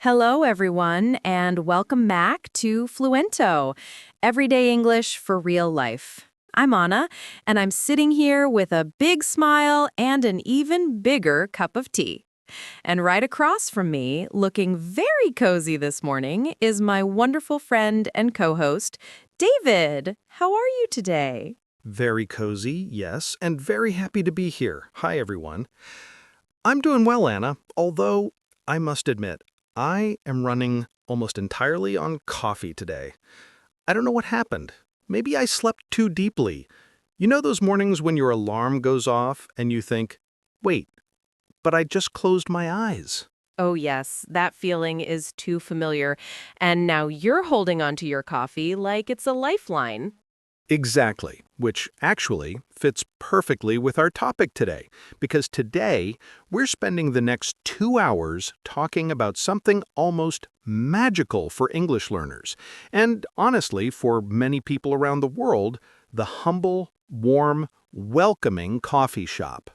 Hello, everyone, and welcome back to Fluento, Everyday English for Real Life. I'm Anna, and I'm sitting here with a big smile and an even bigger cup of tea. And right across from me, looking very cozy this morning, is my wonderful friend and co-host, David. How are you today? Very cozy, yes, and very happy to be here. Hi, everyone. I'm doing well, Anna, although I must admit, I am running almost entirely on coffee today. I don't know what happened. Maybe I slept too deeply. You know those mornings when your alarm goes off and you think, wait, but I just closed my eyes. Oh, yes, that feeling is too familiar. And now you're holding onto your coffee like it's a lifeline. Exactly, which actually fits perfectly with our topic today, because today we're spending the next 2 hours talking about something almost magical for English learners, and honestly, for many people around the world, the humble, warm, welcoming coffee shop.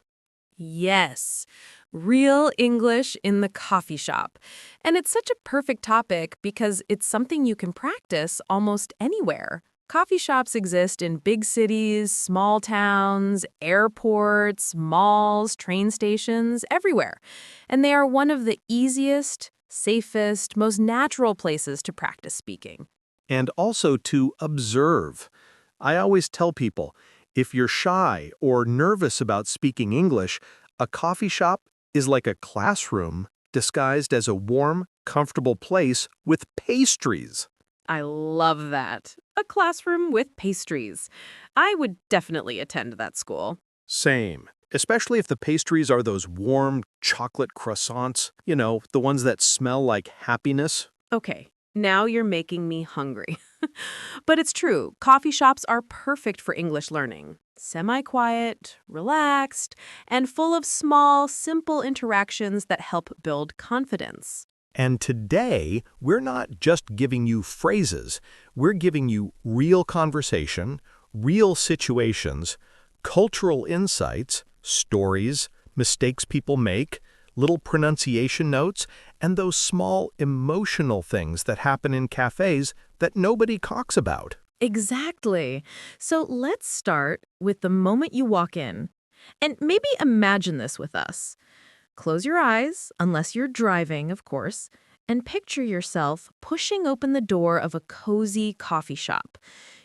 Yes, real English in the coffee shop. And it's such a perfect topic because it's something you can practice almost anywhere. Coffee shops exist in big cities, small towns, airports, malls, train stations, everywhere. And they are one of the easiest, safest, most natural places to practice speaking. And also to observe. I always tell people, if you're shy or nervous about speaking English, a coffee shop is like a classroom disguised as a warm, comfortable place with pastries. I love that. A classroom with pastries. I would definitely attend that school. Same. Especially if the pastries are those warm chocolate croissants, the ones that smell like happiness. Okay, now you're making me hungry. But it's true, coffee shops are perfect for English learning. Semi-quiet, relaxed, and full of small, simple interactions that help build confidence. And today, we're not just giving you phrases, we're giving you real conversation, real situations, cultural insights, stories, mistakes people make, little pronunciation notes, and those small emotional things that happen in cafes that nobody talks about. Exactly. So let's start with the moment you walk in. And maybe imagine this with us. Close your eyes, unless you're driving, of course, and picture yourself pushing open the door of a cozy coffee shop.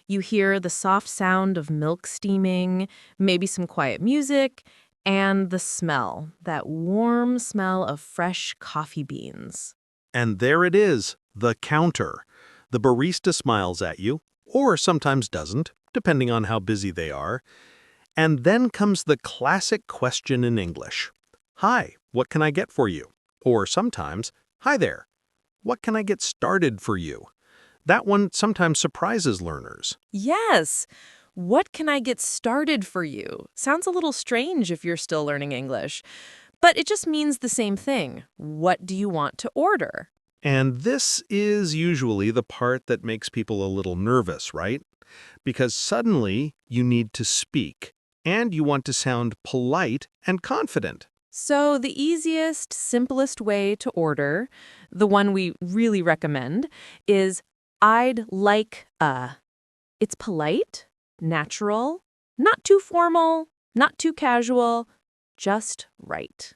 You hear the soft sound of milk steaming, maybe some quiet music, and the smell, that warm smell of fresh coffee beans. And there it is, the counter. The barista smiles at you, or sometimes doesn't, depending on how busy they are. And then comes the classic question in English. Hi, what can I get for you? Or sometimes, hi there, what can I get started for you? That one sometimes surprises learners. Yes! What can I get started for you? Sounds a little strange if you're still learning English. But it just means the same thing. What do you want to order? And this is usually the part that makes people a little nervous, right? Because suddenly you need to speak, and you want to sound polite and confident. So the easiest, simplest way to order, the one we really recommend, is I'd like a. It's polite, natural, not too formal, not too casual, just right.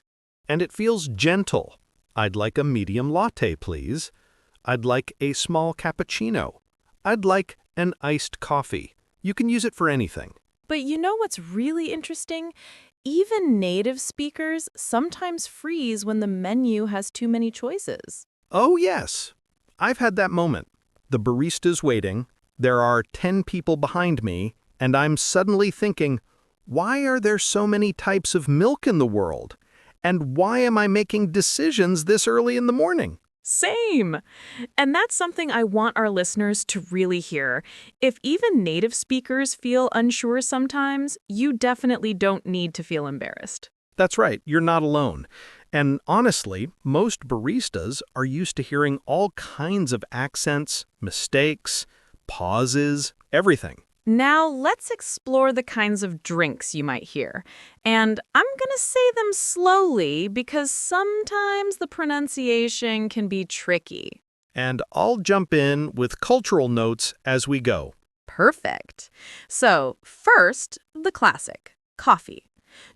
And it feels gentle. I'd like a medium latte, please. I'd like a small cappuccino. I'd like an iced coffee. You can use it for anything. But you know what's really interesting? Even native speakers sometimes freeze when the menu has too many choices. Oh, yes. I've had that moment. The barista's waiting, there are 10 people behind me, and I'm suddenly thinking, why are there so many types of milk in the world? And why am I making decisions this early in the morning? Same. And that's something I want our listeners to really hear. If even native speakers feel unsure sometimes, you definitely don't need to feel embarrassed. That's right, you're not alone. And honestly, most baristas are used to hearing all kinds of accents, mistakes, pauses, everything. Now let's explore the kinds of drinks you might hear. And I'm going to say them slowly because sometimes the pronunciation can be tricky. And I'll jump in with cultural notes as we go. Perfect. So, first, the classic, coffee.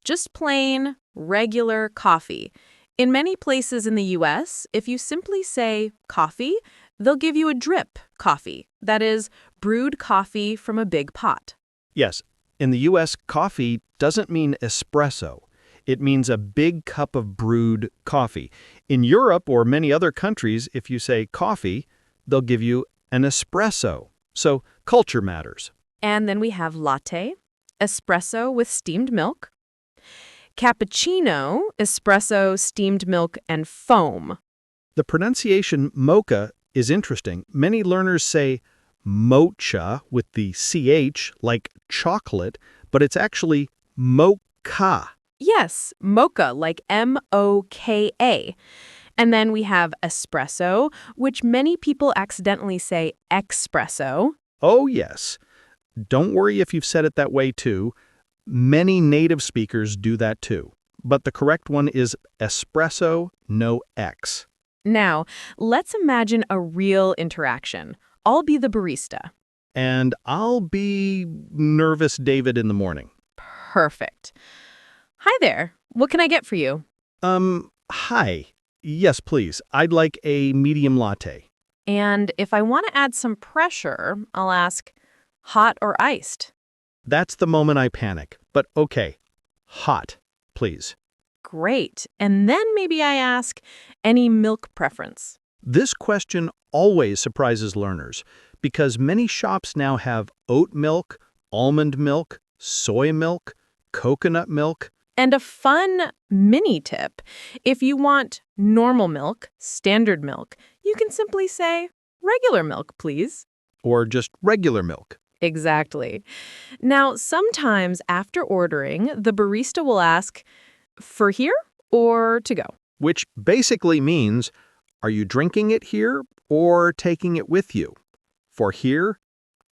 Just plain, regular coffee. In many places in the US, if you simply say coffee, they'll give you a drip coffee. That is, brewed coffee from a big pot. Yes, in the U.S., coffee doesn't mean espresso. It means a big cup of brewed coffee. In Europe or many other countries, if you say coffee, they'll give you an espresso. So culture matters. And then we have latte, espresso with steamed milk, cappuccino, espresso, steamed milk, and foam. The pronunciation mocha is interesting. Many learners say mocha with the CH, like chocolate, but it's actually mocha. Yes, mocha, like M-O-K-A. And then we have espresso, which many people accidentally say espresso. Oh, yes. Don't worry if you've said it that way, too. Many native speakers do that, too. But the correct one is espresso, no X. Now, let's imagine a real interaction. I'll be the barista. And I'll be nervous David in the morning. Perfect. Hi there. What can I get for you? Hi. Yes, please. I'd like a medium latte. And if I want to add some pressure, I'll ask, hot or iced? That's the moment I panic. But okay, hot, please. Great. And then maybe I ask, any milk preference? This question always surprises learners because many shops now have oat milk, almond milk, soy milk, coconut milk. And a fun mini tip, if you want normal milk, standard milk, you can simply say, regular milk, please. Or just regular milk. Exactly. Now, sometimes after ordering, the barista will ask, for here or to go? Which basically means, are you drinking it here or taking it with you? For here,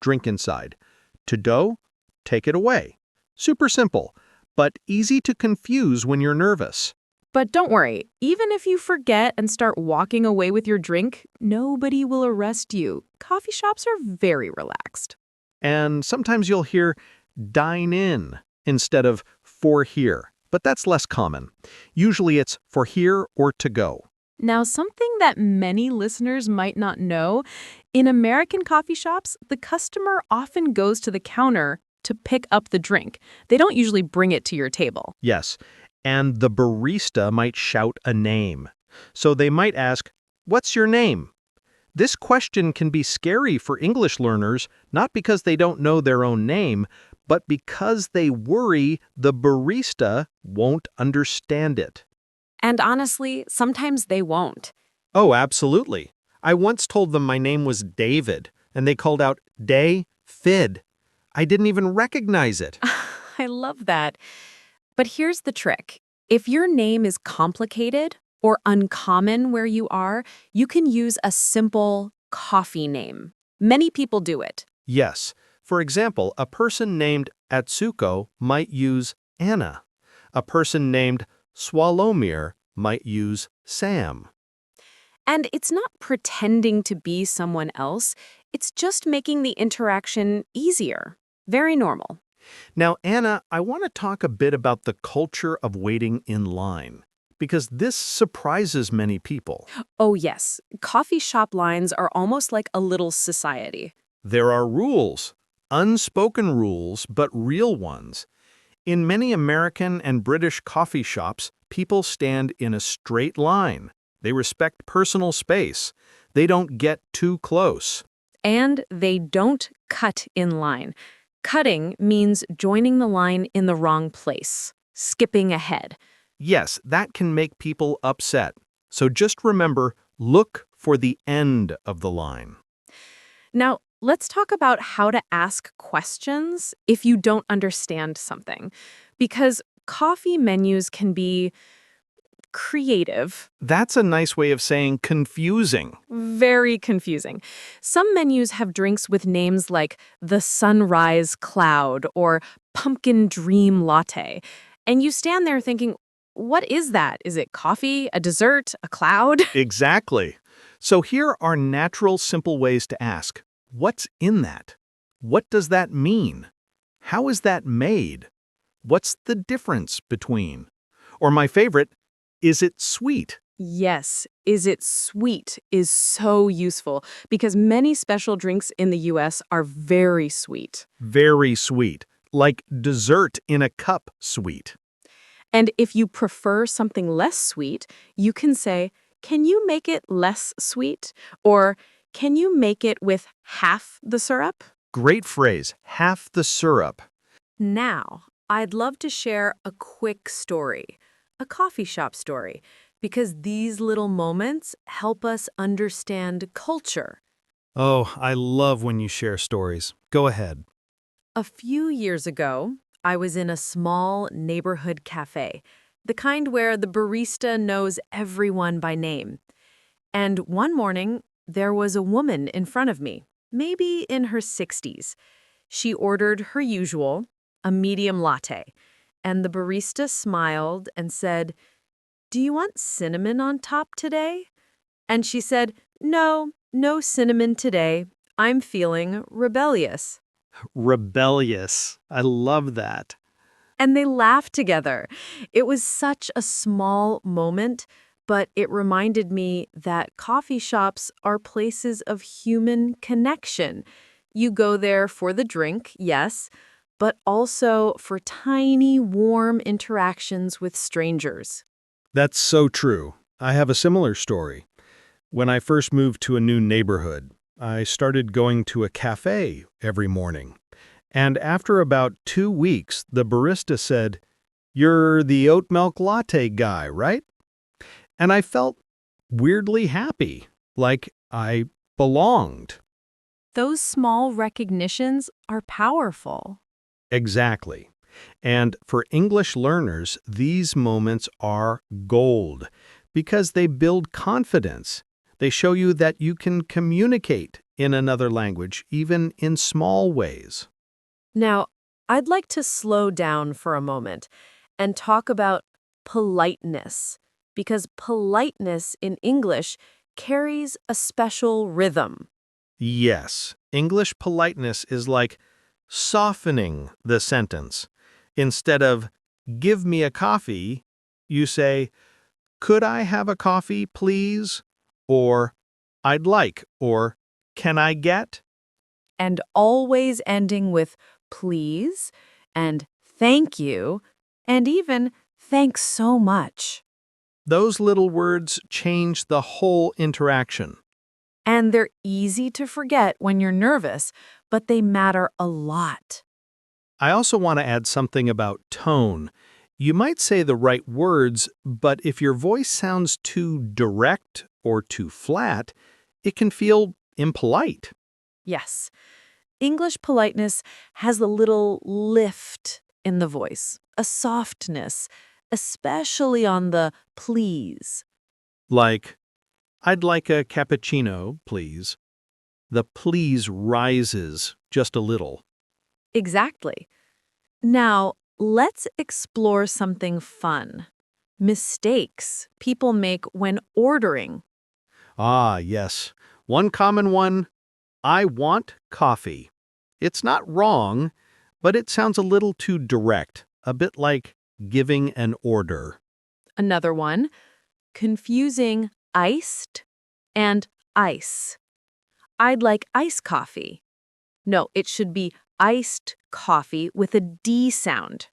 drink inside. To go, take it away. Super simple, but easy to confuse when you're nervous. But don't worry, even if you forget and start walking away with your drink, nobody will arrest you. Coffee shops are very relaxed. And sometimes you'll hear dine in instead of for here, but that's less common. Usually it's for here or to go. Now, something that many listeners might not know, in American coffee shops, the customer often goes to the counter to pick up the drink. They don't usually bring it to your table. Yes, and the barista might shout a name. So they might ask, "What's your name?" This question can be scary for English learners, not because they don't know their own name, but because they worry the barista won't understand it. And honestly, sometimes they won't. Oh, absolutely. I once told them my name was David, and they called out Day-Fid. I didn't even recognize it. I love that. But here's the trick. If your name is complicated or uncommon where you are, you can use a simple coffee name. Many people do it. Yes. For example, a person named Atsuko might use Anna. A person named Swalomir might use Sam. And it's not pretending to be someone else. It's just making the interaction easier. Very normal. Now, Anna, I want to talk a bit about the culture of waiting in line, because this surprises many people. Oh yes, coffee shop lines are almost like a little society. There are rules, unspoken rules, but real ones. In many American and British coffee shops, people stand in a straight line. They respect personal space. They don't get too close. And they don't cut in line. Cutting means joining the line in the wrong place, skipping ahead. Yes, that can make people upset. So just remember, look for the end of the line. Now, let's talk about how to ask questions if you don't understand something. Because coffee menus can be creative. That's a nice way of saying confusing. very confusing. Some menus have drinks with names like the Sunrise Cloud or Pumpkin Dream Latte. And you stand there thinking, what is that? Is it coffee, a dessert, a cloud? Exactly. So here are natural, simple ways to ask, what's in that? What does that mean? How is that made? What's the difference between? Or my favorite, is it sweet? Yes, is it sweet is so useful because many special drinks in the US are very sweet. Very sweet. Like dessert in a cup sweet. And if you prefer something less sweet, you can say, can you make it less sweet? Or can you make it with half the syrup? Great phrase, half the syrup. Now, I'd love to share a quick story, a coffee shop story, because these little moments help us understand culture. Oh, I love when you share stories. Go ahead. A few years ago, I was in a small neighborhood cafe, the kind where the barista knows everyone by name. And one morning, there was a woman in front of me, maybe in her 60s. She ordered her usual, a medium latte, and the barista smiled and said, "Do you want cinnamon on top today?" And she said, "No, no cinnamon today. I'm feeling rebellious." Rebellious. I love that. And they laughed together. It was such a small moment, but it reminded me that coffee shops are places of human connection. You go there for the drink, yes, but also for tiny, warm interactions with strangers. That's so true. I have a similar story. When I first moved to a new neighborhood, I started going to a café every morning. And after about 2 weeks, the barista said, "You're the oat milk latte guy, right?" And I felt weirdly happy, like I belonged. Those small recognitions are powerful. Exactly. And for English learners, these moments are gold because they build confidence. They show you that you can communicate in another language, even in small ways. Now, I'd like to slow down for a moment and talk about politeness, because politeness in English carries a special rhythm. Yes, English politeness is like softening the sentence. Instead of, "Give me a coffee," you say, "Could I have a coffee, please?" Or, "I'd like," or, "Can I get?" And always ending with please and thank you and even thanks so much. Those little words change the whole interaction. And they're easy to forget when you're nervous, but they matter a lot. I also want to add something about tone. You might say the right words, but if your voice sounds too direct or too flat, it can feel impolite. Yes, English politeness has a little lift in the voice, a softness, especially on the please. Like, "I'd like a cappuccino, please." The please rises just a little. Exactly. Now, let's explore something fun. Mistakes people make when ordering. Ah, yes. One common one, "I want coffee." It's not wrong, but it sounds a little too direct, a bit like giving an order. Another one, confusing iced and ice. I'd like iced coffee. No, it should be iced coffee with a D sound.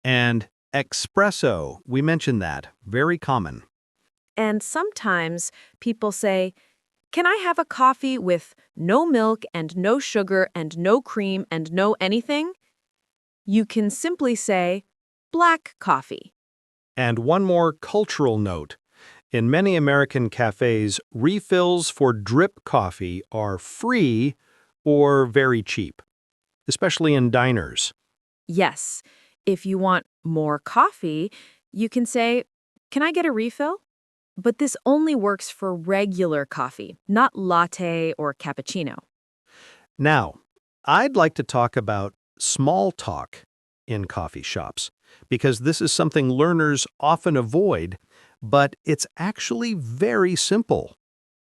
And espresso, we mentioned that, very common. And sometimes people say, can I have a coffee with no milk and no sugar and no cream and no anything? You can simply say, black coffee. And one more cultural note. In many American cafes, refills for drip coffee are free or very cheap, especially in diners. Yes, if you want more coffee, you can say, can I get a refill? but this only works for regular coffee, not latte or cappuccino. Now, I'd like to talk about small talk in coffee shops, because this is something learners often avoid, but it's actually very simple.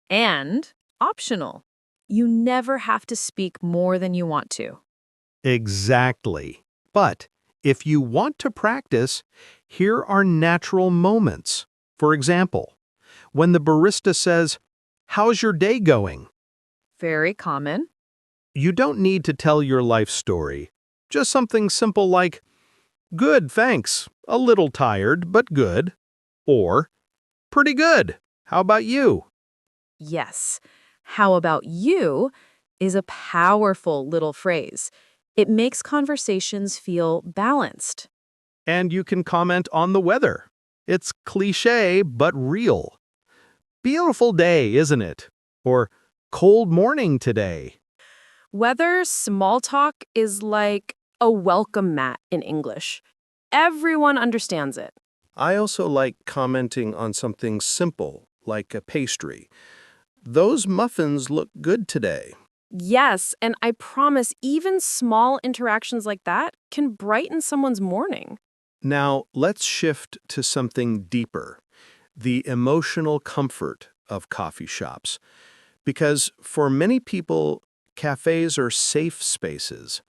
And optional. You never have to speak more than you want to. Exactly. But if you want to practice, here are natural moments. For example, when the barista says, "How's your day going?" Very common. You don't need to tell your life story. Just something simple like, "Good, thanks. A little tired, but good." Or, "Pretty good. How about you?" Yes. How about you is a powerful little phrase. It makes conversations feel balanced. And you can comment on the weather. It's cliché, but real. "Beautiful day, isn't it?" Or, "Cold morning today." Whether small talk is like a welcome mat in English. Everyone understands it. I also like commenting on something simple, like a pastry. "Those muffins look good today." Yes, and I promise even small interactions like that can brighten someone's morning. Now, let's shift to something deeper, the emotional comfort of coffee shops. Because for many people, cafes are safe spaces,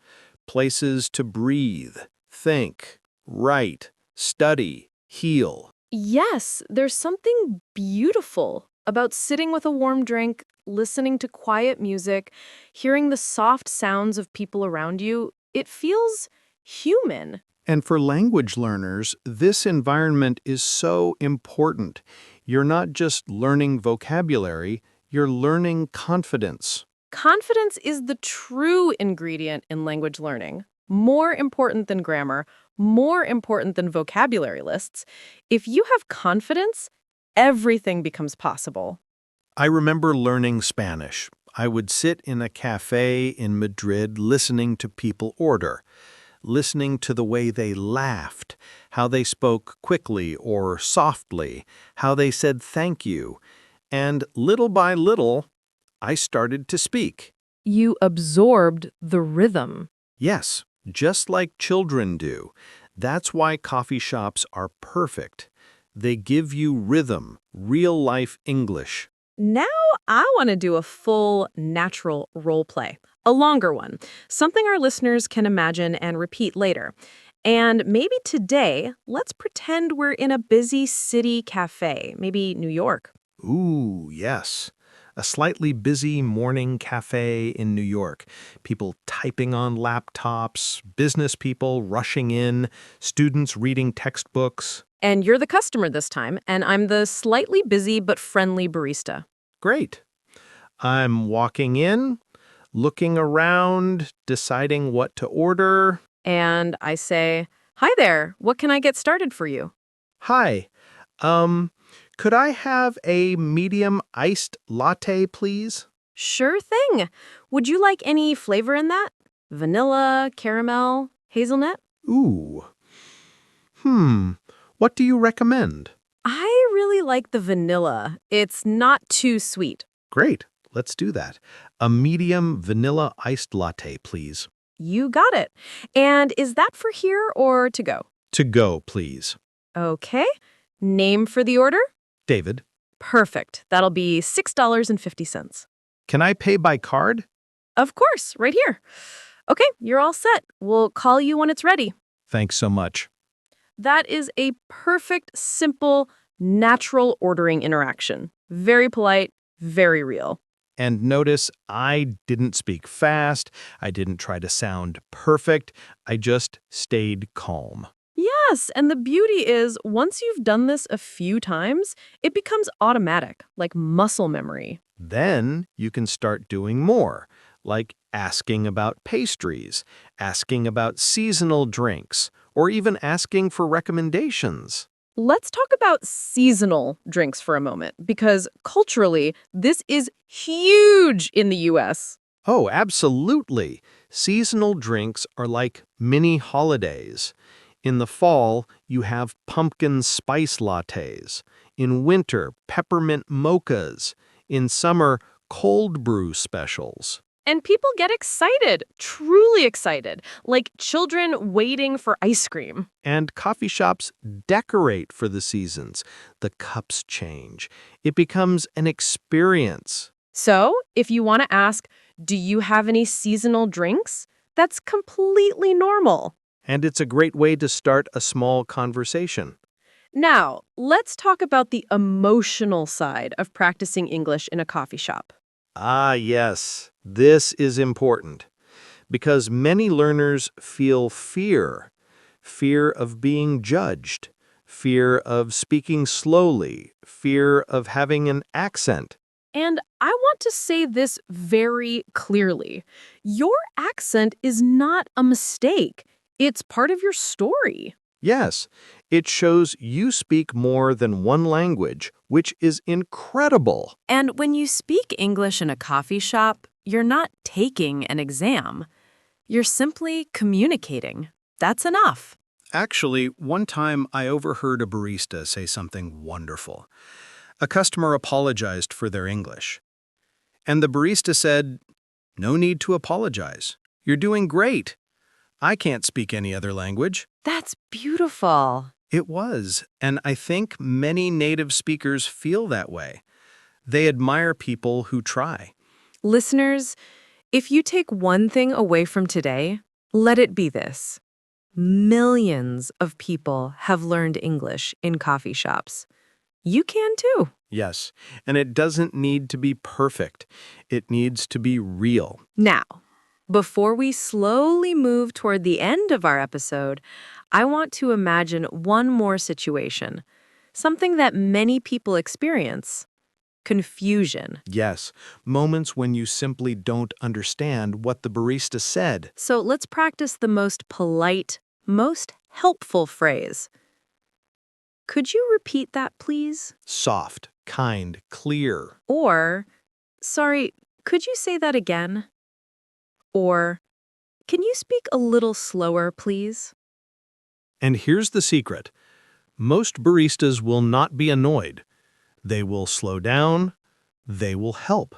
places to breathe, think, write, study, heal. Yes, there's something beautiful about sitting with a warm drink, listening to quiet music, hearing the soft sounds of people around you. It feels human. And for language learners, this environment is so important. You're not just learning vocabulary, you're learning confidence. Confidence is the true ingredient in language learning. More important than grammar, more important than vocabulary lists. If you have confidence, everything becomes possible. I remember learning Spanish. I would sit in a cafe in Madrid listening to people order, listening to the way they laughed, how they spoke quickly or softly, how they said thank you. And little by little, I started to speak. You absorbed the rhythm. Yes, just like children do. That's why coffee shops are perfect. They give you rhythm, real-life English. Now I want to do a full natural role play, a longer one, something our listeners can imagine and repeat later. And maybe today, let's pretend we're in a busy city cafe, maybe New York. Ooh, yes. A slightly busy morning cafe in New York. People typing on laptops, business people rushing in, students reading textbooks. And you're the customer this time, and I'm the slightly busy but friendly barista. Great. I'm walking in, looking around, deciding what to order. And I say, "Hi there, what can I get started for you?" "Hi, could I have a medium iced latte, please?" Sure thing. Would you like any flavor in that? Vanilla, caramel, hazelnut? Ooh. What do you recommend? I really like the vanilla. It's not too sweet. Great, let's do that. A medium vanilla iced latte, please. You got it. And is that for here or to go? To go, please. Okay. Name for the order? David, Perfect. That'll be $6.50. can I pay by card? Of course, right here. Okay, you're all set. We'll call you when it's ready. Thanks so much. That is a perfect, simple, natural ordering interaction. Very polite, very real. And notice I didn't speak fast. I didn't try to sound perfect. I just stayed calm. Yes, and the beauty is, once you've done this a few times, it becomes automatic, like muscle memory. Then you can start doing more, like asking about pastries, asking about seasonal drinks, or even asking for recommendations. Let's talk about seasonal drinks for a moment, because culturally, this is huge in the US. Oh, absolutely. Seasonal drinks are like mini holidays. In the fall, you have pumpkin spice lattes. In winter, peppermint mochas. In summer, cold brew specials. And people get excited, truly excited, like children waiting for ice cream. And coffee shops decorate for the seasons. The cups change. It becomes an experience. So, if you want to ask, do you have any seasonal drinks? That's completely normal. And it's a great way to start a small conversation. Now, let's talk about the emotional side of practicing English in a coffee shop. Ah, yes, this is important. Because many learners feel fear. Fear of being judged. Fear of speaking slowly. Fear of having an accent. And I want to say this very clearly. Your accent is not a mistake. It's part of your story. Yes, it shows you speak more than one language, which is incredible. And when you speak English in a coffee shop, you're not taking an exam. You're simply communicating. That's enough. Actually, one time I overheard a barista say something wonderful. A customer apologized for their English. And the barista said, "No need to apologize. You're doing great. I can't speak any other language." That's beautiful. It was, and I think many native speakers feel that way. They admire people who try. Listeners, if you take one thing away from today, let it be this. Millions of people have learned English in coffee shops. You can too. Yes, and it doesn't need to be perfect. It needs to be real. Now, before we slowly move toward the end of our episode, I want to imagine one more situation, something that many people experience: confusion. Yes, moments when you simply don't understand what the barista said. So let's practice the most polite, most helpful phrase. Could you repeat that, please? Soft, kind, clear. Or, sorry, could you say that again? Or, can you speak a little slower, please? And here's the secret. Most baristas will not be annoyed. They will slow down. They will help.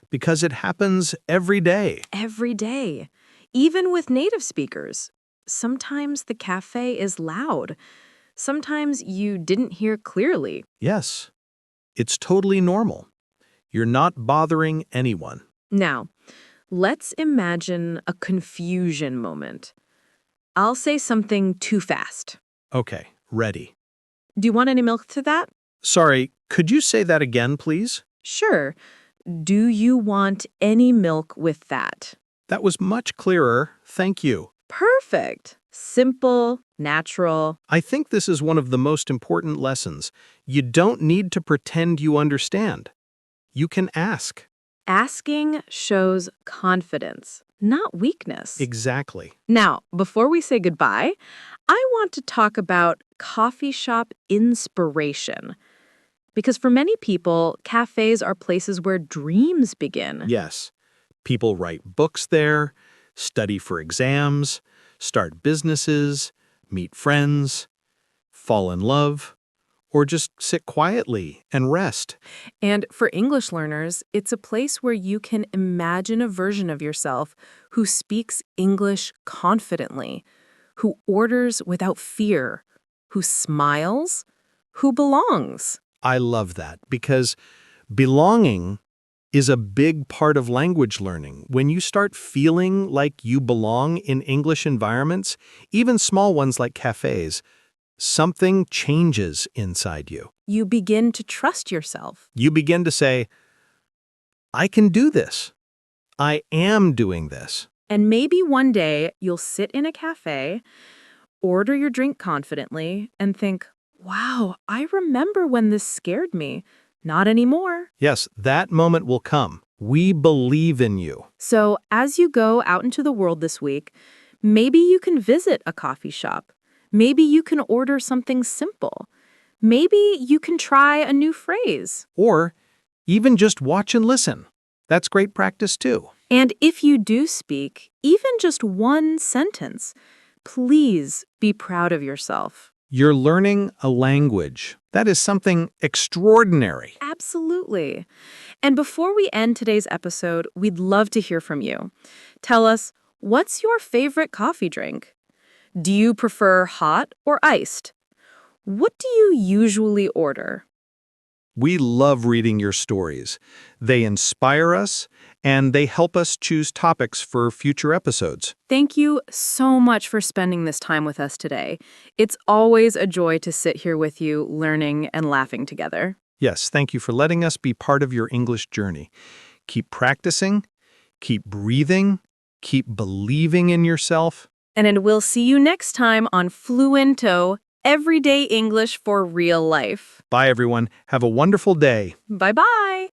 Because it happens every day. Every day. Even with native speakers. Sometimes the cafe is loud. Sometimes you didn't hear clearly. Yes, it's totally normal. You're not bothering anyone. Now, let's imagine a confusion moment. I'll say something too fast. Okay, ready. Do you want any milk to that? Sorry, could you say that again, please? Sure. Do you want any milk with that? That was much clearer. Thank you. Perfect. Simple, natural. I think this is one of the most important lessons. You don't need to pretend you understand. You can ask. Asking shows confidence, not weakness. Exactly. Now, before we say goodbye, I want to talk about coffee shop inspiration. Because for many people, cafes are places where dreams begin. Yes. People write books there, study for exams, start businesses, meet friends, fall in love, or just sit quietly and rest. And for English learners, it's a place where you can imagine a version of yourself who speaks English confidently, who orders without fear, who smiles, who belongs. I love that because belonging is a big part of language learning. When you start feeling like you belong in English environments, even small ones like cafes, something changes inside you. You begin to trust yourself. You begin to say, I can do this. I am doing this. And maybe one day you'll sit in a cafe, order your drink confidently, and think, wow, I remember when this scared me. Not anymore. Yes, that moment will come. We believe in you. So as you go out into the world this week, maybe you can visit a coffee shop. Maybe you can order something simple. Maybe you can try a new phrase. Or even just watch and listen. That's great practice too. And if you do speak, even just one sentence, please be proud of yourself. You're learning a language. That is something extraordinary. Absolutely. And before we end today's episode, we'd love to hear from you. Tell us, what's your favorite coffee drink? Do you prefer hot or iced? What do you usually order? We love reading your stories. They inspire us, and they help us choose topics for future episodes. Thank you so much for spending this time with us today. It's always a joy to sit here with you, learning and laughing together. Yes, thank you for letting us be part of your English journey. Keep practicing, keep breathing, keep believing in yourself. And we'll see you next time on Fluento, Everyday English for Real Life. Bye, everyone. Have a wonderful day. Bye-bye.